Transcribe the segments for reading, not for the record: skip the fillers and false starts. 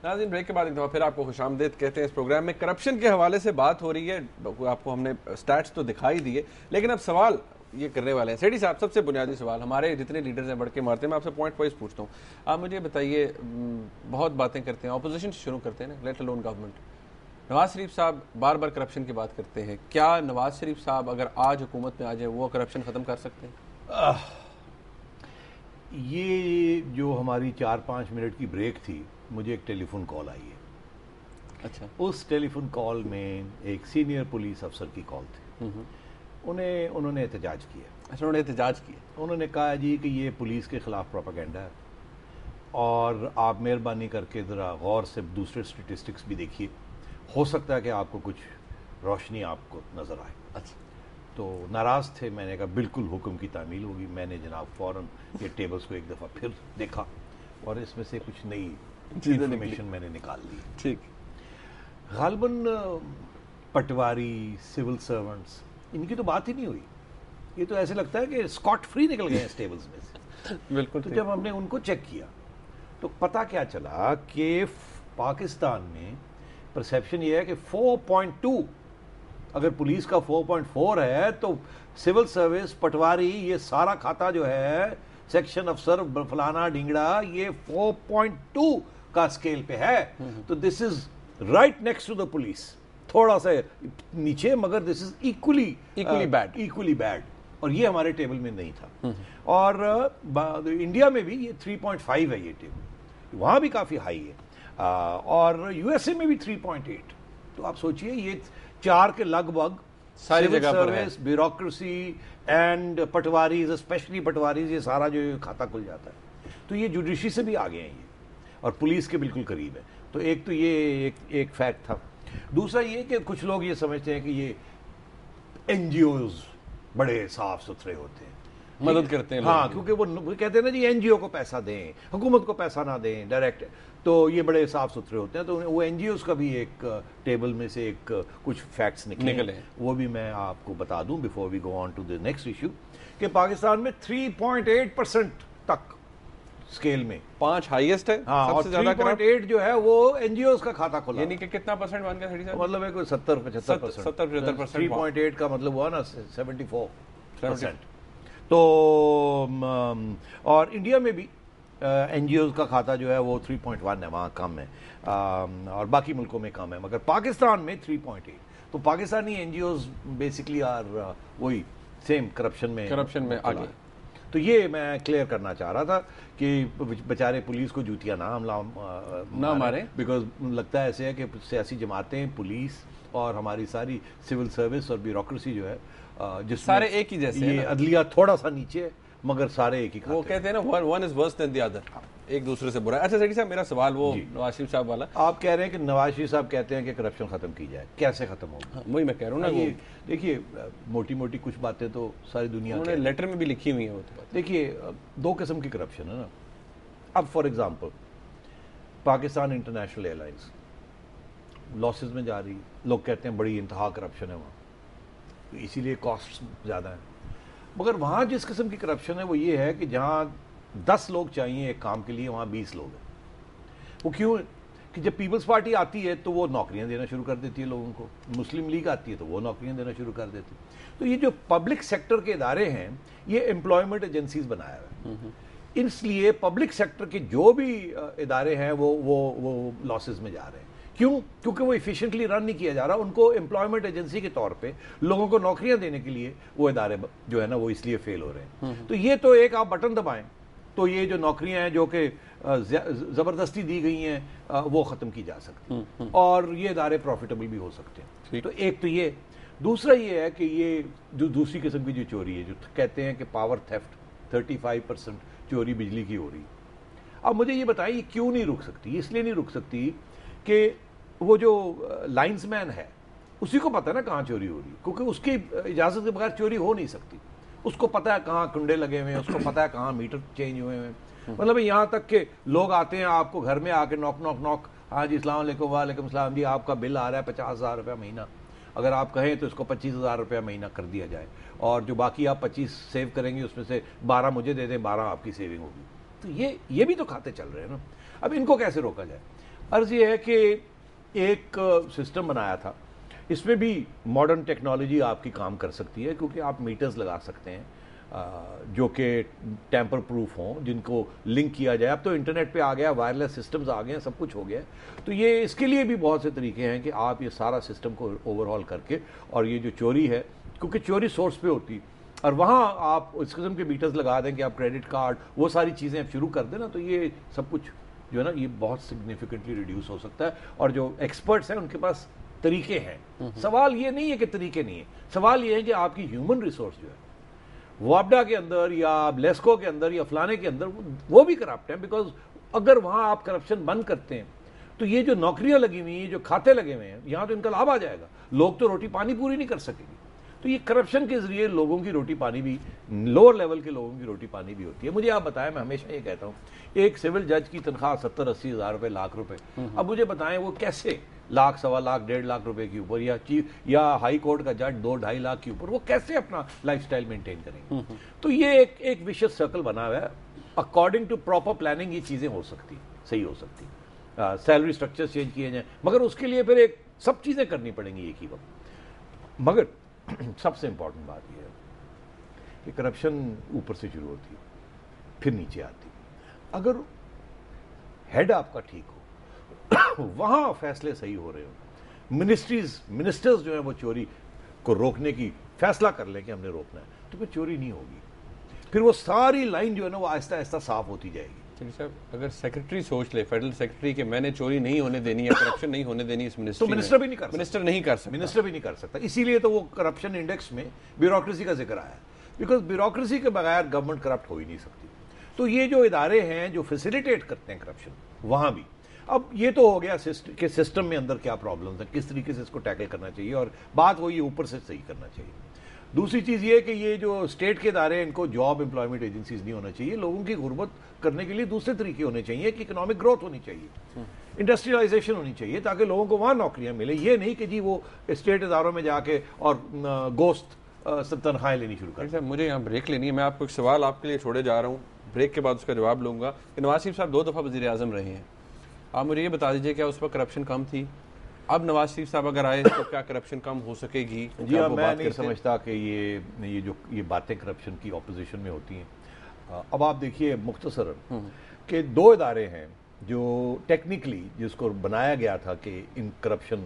ناظرین بریک کے بعد ایک دفعہ پھر آپ کو خوش آمدید کہتے ہیں اس پروگرام میں. کرپشن کے حوالے سے بات ہو رہی ہے, آپ کو ہم نے سٹیٹس تو دکھائی دیے, لیکن اب سوال یہ کرنے والے ہیں سیٹھی صاحب. سب سے بنیادی سوال, ہمارے جتنے لیڈرز ہیں بڑھ کے مارتے ہیں, میں آپ سے پوائنٹ وائز پوچھتا ہوں. آپ مجھے بتائیے, بہت باتیں کرتے ہیں, اپوزیشن سے شروع کرتے ہیں نا, let alone government. Nawaz Sharif صاحب بار بار کرپشن کی بات کرتے ہیں, کیا نواز شریف صاحب اگر آج حکومت میں آ جائے وہ کرپشن ختم کر سکتے ہیں؟ یہ جو ہماری 4-5 منٹ کی بریک تھی, مجھے ایک ٹیلی فون کال آئی ہے. اچھا. اس ٹیلی فون کال میں ایک سینئر پولیس افسر کی کال تھی. انہوں نے احتجاج کیا. اچھا, انہوں نے احتجاج کیا. انہوں نے کہا جی کہ یہ پولیس کے خلاف پروپیگنڈا ہے, اور آپ مہربانی کر کے ذرا غور سے دوسرے اسٹیٹسٹکس بھی دیکھیے, ہو سکتا ہے کہ آپ کو کچھ روشنی آپ کو نظر آئے. اچھا. تو ناراض تھے. میں نے کہا بالکل حکم کی تعمیل ہوگی. میں نے جناب فوراً یہ ٹیبلز کو ایک دفعہ پھر دیکھا, اور اس میں سے کچھ نئی انفارمیشن میں نے نکال لی. ٹھیک. غالباً پٹواری, سول سرونٹس, ان کی تو بات ہی نہیں ہوئی. یہ تو ایسے لگتا ہے کہ اسکاٹ فری نکل گئے اس ٹیبلز میں سے. بالکل. تو جب ہم نے ان کو چیک کیا تو پتہ کیا چلا کہ پاکستان میں پرسیپشن یہ ہے کہ 4.2, اگر پولیس کا 4.4 ہے تو سول سروس, پٹواری, یہ سارا کھاتا جو ہے, سیکشن افسر فلانا ڈینگڑا, یہ 4.2 کا اسکیل پہ ہے. تو this is right next to the police, تھوڑا سا نیچے, مگر دس از ایکولی بیڈ. اور یہ ہمارے ٹیبل میں نہیں تھا. اور انڈیا میں بھی یہ 3.5 ہے یہ ٹیبل, وہاں بھی کافی ہائی ہے, اور یو ایس اے میں بھی 3.8. تو آپ سوچئے یہ 4 کے لگ بھگ ساری جگہ پر ہے. بیوروکریسی اینڈ پٹواریز, اسپیشلی پٹواریز, یہ سارا جو کھاتا کھل جاتا ہے. تو یہ جوڈیشری سے بھی آگے ہیں یہ, اور پولیس کے بالکل قریب ہے. تو ایک تو یہ ایک فیکٹ تھا. دوسرا یہ کہ کچھ لوگ یہ سمجھتے ہیں کہ یہ این جی اوز بڑے صاف ستھرے ہوتے ہیں, مدد کرتے ہیں. ہاں, کیونکہ وہ کہتے ہیں نا جی این جی او کو پیسہ دیں, حکومت کو پیسہ نہ دیں ڈائریکٹ, تو یہ بڑے صاف ستھرے ہوتے ہیں. تو وہ این جی اوز کا بھی ایک ٹیبل میں سے ایک کچھ فیکٹس نکلے, وہ بھی میں آپ کو بتا دوں before we go on to the next issue, کہ پاکستان میں 3.8% تک اسکیل میں 5 ہائیسٹ ہے. سب سے زیادہ 3.8 جو ہے وہ این جی اوز کا کھاتا کھلا, یعنی کہ کتنا پرسنٹ بن گیا؟ مطلب ہے کوئی 70-75%. 3.8 کا مطلب ہوا نا 74%. تو اور انڈیا میں بھی این جی اوز کا کھاتا جو ہے وہ 3.1 ہے, وہاں کم ہے, اور باقی ملکوں میں کم ہے, مگر پاکستان میں 3.8. تو Pakistani N G Os basically are وہی سیم کرپشن میں آگے. تو یہ میں کلیئر کرنا چاہ رہا تھا کہ بیچارے پولیس کو جوتیاں نہ ماریں, بیکاز لگتا ہے ایسے ہے کہ سیاسی جماعتیں, پولیس اور ہماری ساری سول سروس اور بیوروکریسی جو ہے, جس سارے ایک ہی جیسے, یہ عدلیہ تھوڑا سا نیچے ہے مگر سارے ایک ہی کھاتے ہیں. وہ کہتے ہیں نا one is worse than the other, ایک دوسرے سے برا ہے. اچھا سیٹھی صاحب, میرا سوال وہ نواز شریف صاحب والا, آپ کہہ رہے ہیں کہ نواز شریف صاحب کہتے ہیں کہ کرپشن ختم کی جائے, کیسے ختم ہوگا؟ وہی میں کہہ رہا ہوں نا. دیکھیے موٹی موٹی کچھ باتیں تو ساری دنیا نے لیٹر میں بھی لکھی ہوئی ہیں. دیکھیے 2 قسم کی کرپشن ہے نا. اب for example Pakistan international air lines losses میں جا رہی, لوگ کہتے ہیں بڑی انتہا کرپشن ہے وہاں, اسی لیے کاسٹ زیادہ ہیں. مگر وہاں جس قسم کی کرپشن ہے وہ یہ ہے کہ جہاں 10 لوگ چاہیے ایک کام کے لیے, وہاں 20 لوگ ہیں. وہ کیوں ہے کہ جب پیپلز پارٹی آتی ہے تو وہ نوکریاں دینا شروع کر دیتی ہے لوگوں کو, مسلم لیگ آتی ہے تو وہ نوکریاں دینا شروع کر دیتی ہے. تو یہ جو پبلک سیکٹر کے ادارے ہیں یہ امپلائمنٹ ایجنسیز بنایا ہوا ہے, اس لیے پبلک سیکٹر کے جو بھی ادارے ہیں وہ لاسز میں جا رہے ہیں. کیوں؟ کیونکہ وہ ایفیشینٹلی رن نہیں کیا جا رہا. ان کو امپلائمنٹ ایجنسی کے طور پہ لوگوں کو نوکریاں دینے کے لیے وہ ادارے جو ہے نا وہ اس لیے فیل ہو رہے ہیں. تو یہ تو ایک آپ بٹن دبائیں تو یہ جو نوکریاں ہیں جو کہ زبردستی دی گئی ہیں وہ ختم کی جا سکتی ہیں, اور یہ ادارے پروفیٹیبل بھی ہو سکتے ہیں. تو ایک تو یہ. دوسرا یہ ہے کہ یہ جو دوسری قسم کی جو چوری ہے, جو کہتے ہیں کہ پاور تھیفٹ, 35% چوری بجلی کی ہو رہی. اب مجھے یہ بتائیں یہ کیوں نہیں رک سکتی؟ اس لیے نہیں رک سکتی کہ وہ جو لائنز مین ہے اسی کو پتہ ہے نا کہاں چوری ہو رہی ہے, کیونکہ اس کی اجازت کے بغیر چوری ہو نہیں سکتی. اس کو پتہ ہے کہاں کنڈے لگے ہوئے ہیں, اس کو پتہ ہے کہاں میٹر چینج ہوئے ہیں. مطلب یہاں تک کہ لوگ آتے ہیں آپ کو گھر میں آ کے نوک, ہاں جی السلام علیکم, وعلیکم السلام جی, آپ کا بل آ رہا ہے 50,000 روپیہ مہینہ. اگر آپ کہیں تو اس کو 25,000 روپیہ مہینہ کر دیا جائے, اور جو باقی آپ 25 سیو کریں گے اس میں سے 12 مجھے دے دیں, 12 آپ کی سیونگ ہوگی. تو یہ بھی تو کھاتے چل رہے ہیں نا. اب ان کو کیسے روکا جائے؟ عرض یہ ہے کہ ایک سسٹم بنایا تھا، اس میں بھی ماڈرن ٹیکنالوجی آپ کی کام کر سکتی ہے، کیونکہ آپ میٹرز لگا سکتے ہیں جو کہ ٹیمپر پروف ہوں، جن کو لنک کیا جائے. اب تو انٹرنیٹ پہ آ گیا، وائرلیس سسٹمز آ گئے ہیں، سب کچھ ہو گیا ہے. تو یہ اس کے لیے بھی بہت سے طریقے ہیں کہ آپ یہ سارا سسٹم کو اوور ہال کر کے، اور یہ جو چوری ہے، کیونکہ چوری سورس پہ ہوتی، اور وہاں آپ اس قسم کے میٹرز لگا دیں کہ آپ کریڈٹ کارڈ وہ ساری چیزیں آپ شروع کر دیں نا، تو یہ سب کچھ جو ہے نا یہ بہت سگنیفیکنٹلی ریڈیوس ہو سکتا ہے. اور جو ایکسپرٹس ہیں ان کے پاس طریقے ہیں. سوال یہ نہیں ہے کہ طریقے نہیں ہیں، سوال یہ ہے کہ آپ کی ہیومن ریسورس جو ہے وابڈا کے اندر یا لیسکو کے اندر یا فلانے کے اندر وہ بھی کرپٹ ہیں. بیکاز اگر وہاں آپ کرپشن بند کرتے ہیں تو یہ جو نوکریاں لگی ہوئی ہیں، جو کھاتے لگے ہوئے ہیں، یہاں تو انقلاب آ جائے گا. لوگ تو روٹی پانی پوری نہیں کر سکیں گے. تو یہ کرپشن کے ذریعے لوگوں کی روٹی پانی بھی، لوور لیول کے لوگوں کی روٹی پانی بھی ہوتی ہے. مجھے آپ بتائیں، میں ہمیشہ یہ کہتا ہوں، ایک سول جج کی تنخواہ 70-80 ہزار روپے، لاکھ روپے. اب مجھے بتائیں وہ کیسے لاکھ، سوا لاکھ، 1.5 لاکھ روپے کے اوپر، یا ہائی کورٹ کا جج 2-2.5 لاکھ کے اوپر، وہ کیسے اپنا لائف سٹائل مینٹین کریں گے؟ تو یہ ایک وشیس سرکل بنا ہوا ہے. اکارڈنگ ٹو پراپر پلاننگ یہ چیزیں ہو سکتی، صحیح ہو سکتی. سیلری سٹرکچر چینج کیے جائیں، مگر اس کے لیے پھر ایک سب چیزیں کرنی پڑیں گی ایک ہی وقت. مگر سب سے امپورٹنٹ بات یہ ہے کہ کرپشن اوپر سے شروع ہوتی ہے، پھر نیچے آتی. اگر ہیڈ آپ کا ٹھیک ہو، وہاں فیصلے صحیح ہو رہے ہو، منسٹرز جو ہیں وہ چوری کو روکنے کی فیصلہ کر لیں کہ ہم نے روکنا ہے، تو پھر چوری نہیں ہوگی. پھر وہ ساری لائن جو ہے نا وہ آہستہ آہستہ صاف ہوتی جائے گی. صاحب اگر سیکرٹری سوچ لے، فیڈرل سیکرٹری کہ میں نے چوری نہیں ہونے دینی ہے، کرپشن نہیں ہونے دینی اس منسٹری تو میں، منسٹر بھی نہیں کر سکتا. منسٹر بھی نہیں کر سکتا. اسی لیے تو وہ کرپشن انڈیکس میں بیوروکریسی کا ذکر آیا ہے. بیکاز بیوروکریسی کے بغیر گورنمنٹ کرپٹ ہو ہی نہیں سکتی. تو یہ جو ادارے ہیں جو فیسیلیٹیٹ کرتے ہیں کرپشن، وہاں بھی اب یہ تو ہو گیا کہ سسٹم میں اندر کیا پرابلمز ہیں، کس طریقے سے اس کو ٹیکل کرنا چاہیے، اور بات وہی اوپر سے صحیح کرنا چاہیے. دوسری چیز یہ کہ یہ جو اسٹیٹ کے ادارے ہیں ان کو جاب امپلائمنٹ ایجنسیز نہیں ہونا چاہیے. لوگوں کی غربت کرنے کے لیے دوسرے طریقے ہونے چاہیے کہ اکنامک گروتھ ہونی چاہیے، انڈسٹریلائزیشن ہونی چاہیے، تاکہ لوگوں کو وہاں نوکریاں ملیں. یہ نہیں کہ جی وہ اسٹیٹ اداروں میں جا کے اور گوشت تنخواہیں لینی شروع کریں. مجھے یہاں بریک لینی ہے. میں آپ کو ایک سوال آپ کے لیے چھوڑے جا رہا ہوں، بریک کے بعد اس کا جواب لوں گا. کہ نواز شریف صاحب 2 دفعہ وزیر اعظم رہے ہیں. آپ مجھے یہ بتا دیجیے کیا اس وقت کرپشن کم تھی؟ اب نواز شریف صاحب اگر آئے تو کیا کرپشن کم ہو سکے گی؟ جی ہاں، میں نہیں سمجھتا کہ یہ باتیں کرپشن کی اپوزیشن میں ہوتی ہیں. اب آپ دیکھیے مختصراً کہ 2 ادارے ہیں جو ٹیکنیکلی جس کو بنایا گیا تھا کہ ان کرپشن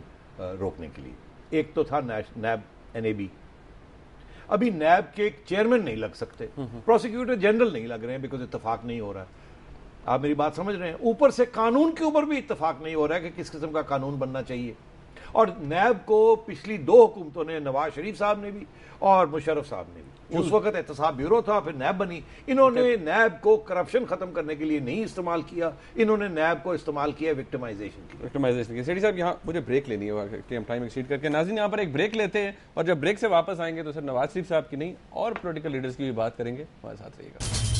روکنے کے لیے. ایک تو تھا نیب، NAB. ابھی نیب کے ایک چیئرمین نہیں لگ سکتے، پروسیکیوٹر جنرل نہیں لگ رہے ہیں، بیکاز اتفاق نہیں ہو رہا ہے. آپ میری بات سمجھ رہے ہیں؟ اوپر سے قانون کے اوپر بھی اتفاق نہیں ہو رہا ہے کہ کس قسم کا قانون بننا چاہیے. اور نیب کو پچھلی 2 حکومتوں نے، نواز شریف صاحب نے بھی اور مشرف صاحب نے بھی، اس وقت احتساب بیورو تھا، پھر نیب بنی. انہوں نے نیب کو کرپشن ختم کرنے کے لیے نہیں استعمال کیا، انہوں نے نیب کو استعمال کیا وکٹمائزیشن کی. سیٹھی صاحب یہاں مجھے بریک لینی ہے کہ ہم ٹائم ایکسیڈ کر کے. ناظرین یہاں پر ایک بریک لیتے ہیں، اور جب بریک سے واپس آئیں گے تو صرف نواز شریف صاحب کی نہیں اور پولیٹیکل لیڈرز کی بھی بات کریں گے. ہمارے ساتھ رہیے گا.